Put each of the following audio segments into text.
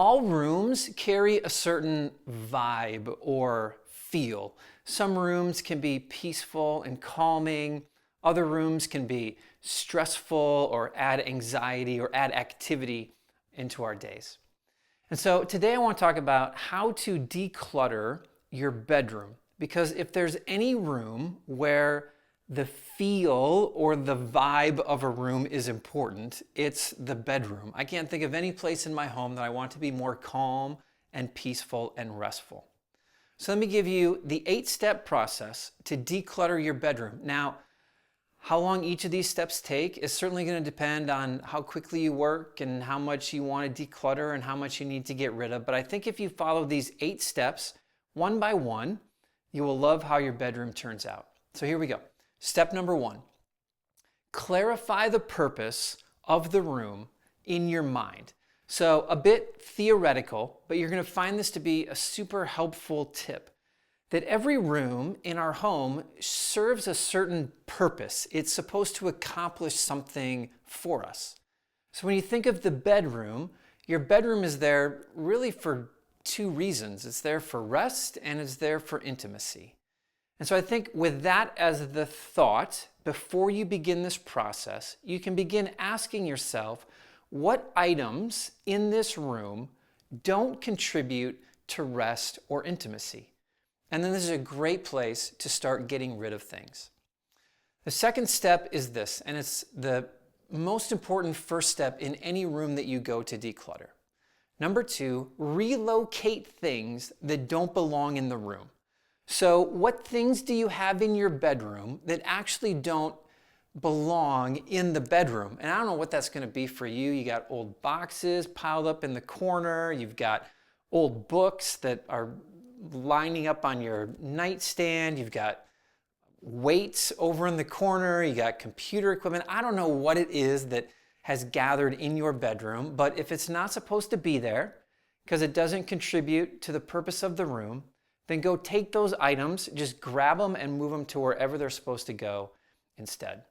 All rooms carry a certain vibe or feel. Some rooms can be peaceful and calming. Other rooms can be stressful or add anxiety or add activity into our days. And so today I want to talk about how to declutter your bedroom. Because if there's any room where the feel or the vibe of a room is important, it's the bedroom. I can't think of any place in my home that I want to be more calm and peaceful and restful. So let me give you the 8-step process to declutter your bedroom. Now, how long each of these steps take is certainly going to depend on how quickly you work and how much you want to declutter and how much you need to get rid of. But I think if you follow these 8 steps one by one, you will love how your bedroom turns out. So here we go. Step number 1, clarify the purpose of the room in your mind. So a bit theoretical, but you're going to find this to be a super helpful tip. That every room in our home serves a certain purpose. It's supposed to accomplish something for us. So when you think of the bedroom, your bedroom is there really for 2 reasons. It's there for rest and it's there for intimacy. And so I think with that as the thought, before you begin this process, you can begin asking yourself, what items in this room don't contribute to rest or intimacy? And then this is a great place to start getting rid of things. The second step is this, and it's the most important first step in any room that you go to declutter. Number 2, relocate things that don't belong in the room. So what things do you have in your bedroom that actually don't belong in the bedroom? And I don't know what that's going to be for you. You got old boxes piled up in the corner. You've got old books that are lining up on your nightstand. You've got weights over in the corner. You got computer equipment. I don't know what it is that has gathered in your bedroom, but if it's not supposed to be there because it doesn't contribute to the purpose of the room, then go take those items, just grab them and move them to wherever they're supposed to go instead.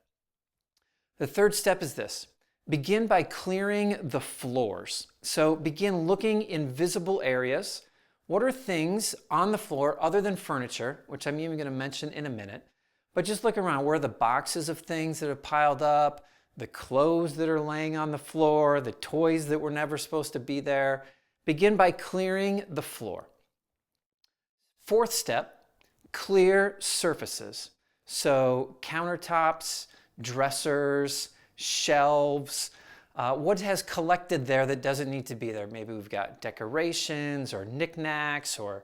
The third step is this. Begin by clearing the floors. So begin looking in visible areas. What are things on the floor other than furniture, which I'm even going to mention in a minute, but just look around. Where are the boxes of things that are piled up, the clothes that are laying on the floor, the toys that were never supposed to be there? Begin by clearing the floor. Fourth step, clear surfaces. So countertops, dressers, shelves, what has collected there that doesn't need to be there? Maybe we've got decorations or knickknacks or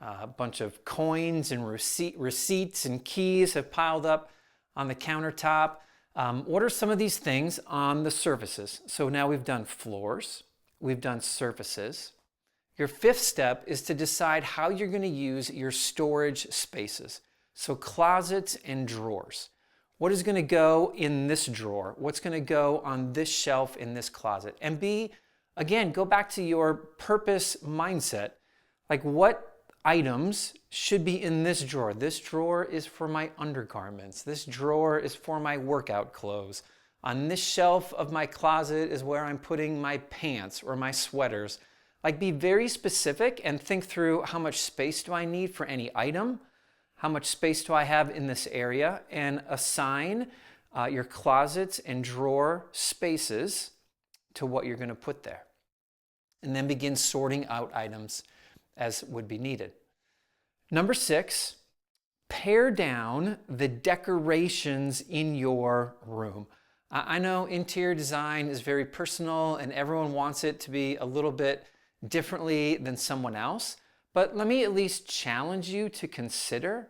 a bunch of coins and receipts and keys have piled up on the countertop. What are some of these things on the surfaces? So now we've done floors, we've done surfaces. Your 5th step is to decide how you're going to use your storage spaces. So closets and drawers. What is going to go in this drawer? What's going to go on this shelf in this closet? And again, go back to your purpose mindset. Like, what items should be in this drawer? This drawer is for my undergarments. This drawer is for my workout clothes. On this shelf of my closet is where I'm putting my pants or my sweaters. Like, be very specific and think through, how much space do I need for any item? How much space do I have in this area? And assign your closets and drawer spaces to what you're going to put there. And then begin sorting out items as would be needed. Number 6, pare down the decorations in your room. I know interior design is very personal and everyone wants it to be a little bit differently than someone else, but let me at least challenge you to consider,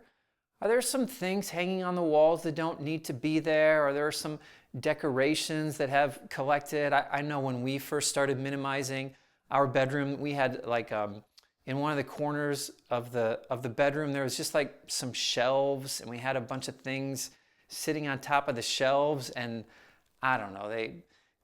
are there some things hanging on the walls that don't need to be there? Are there some decorations that have collected? I know when we first started minimizing our bedroom, we had like in one of the corners of the bedroom, there was just like some shelves, and we had a bunch of things sitting on top of the shelves, and I don't know,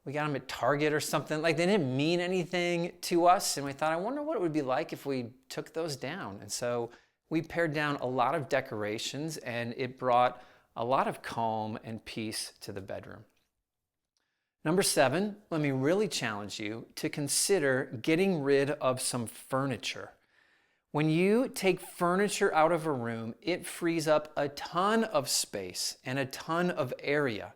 we got them at Target or something. Like, they didn't mean anything to us. And we thought, I wonder what it would be like if we took those down. And so we pared down a lot of decorations, and it brought a lot of calm and peace to the bedroom. Number 7, let me really challenge you to consider getting rid of some furniture. When you take furniture out of a room, it frees up a ton of space and a ton of area.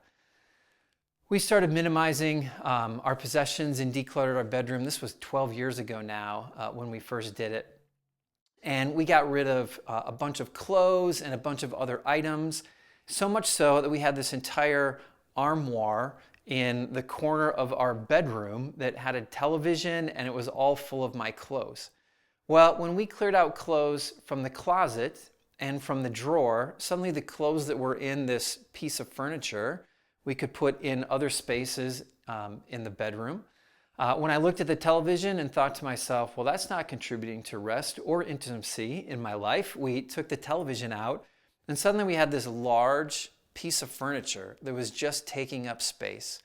We started minimizing our possessions and decluttered our bedroom. This was 12 years ago now when we first did it. And we got rid of a bunch of clothes and a bunch of other items, so much so that we had this entire armoire in the corner of our bedroom that had a television, and it was all full of my clothes. Well, when we cleared out clothes from the closet and from the drawer, suddenly the clothes that were in this piece of furniture, we could put in other spaces in the bedroom. When I looked at the television and thought to myself, well, that's not contributing to rest or intimacy in my life, we took the television out, and suddenly we had this large piece of furniture that was just taking up space.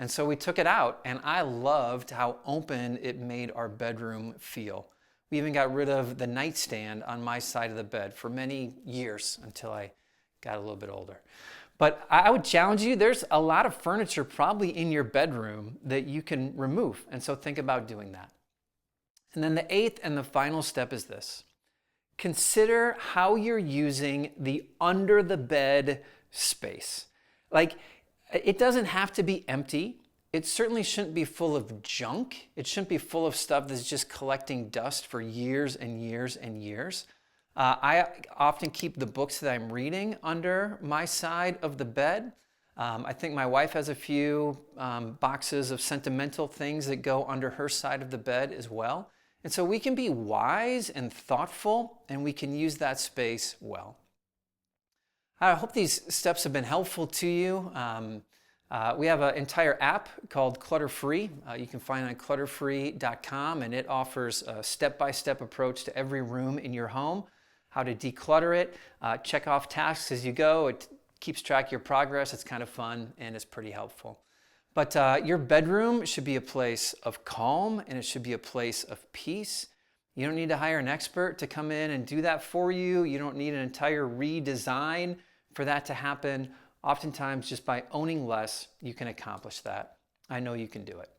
And so we took it out, and I loved how open it made our bedroom feel. We even got rid of the nightstand on my side of the bed for many years until I got a little bit older. But I would challenge you, there's a lot of furniture probably in your bedroom that you can remove. And so think about doing that. And then the 8th and the final step is this. Consider how you're using the under the bed space. Like, it doesn't have to be empty. It certainly shouldn't be full of junk. It shouldn't be full of stuff that's just collecting dust for years and years and years. I often keep the books that I'm reading under my side of the bed. I think my wife has a few boxes of sentimental things that go under her side of the bed as well. And so we can be wise and thoughtful, and we can use that space well. I hope these steps have been helpful to you. We have an entire app called Clutter-Free. You can find it on Clutter-Free.com, and it offers a step-by-step approach to every room in your home, how to declutter it, check off tasks as you go. It keeps track of your progress. It's kind of fun, and it's pretty helpful. But your bedroom should be a place of calm, and it should be a place of peace. You don't need to hire an expert to come in and do that for you. You don't need an entire redesign for that to happen. Oftentimes, just by owning less, you can accomplish that. I know you can do it.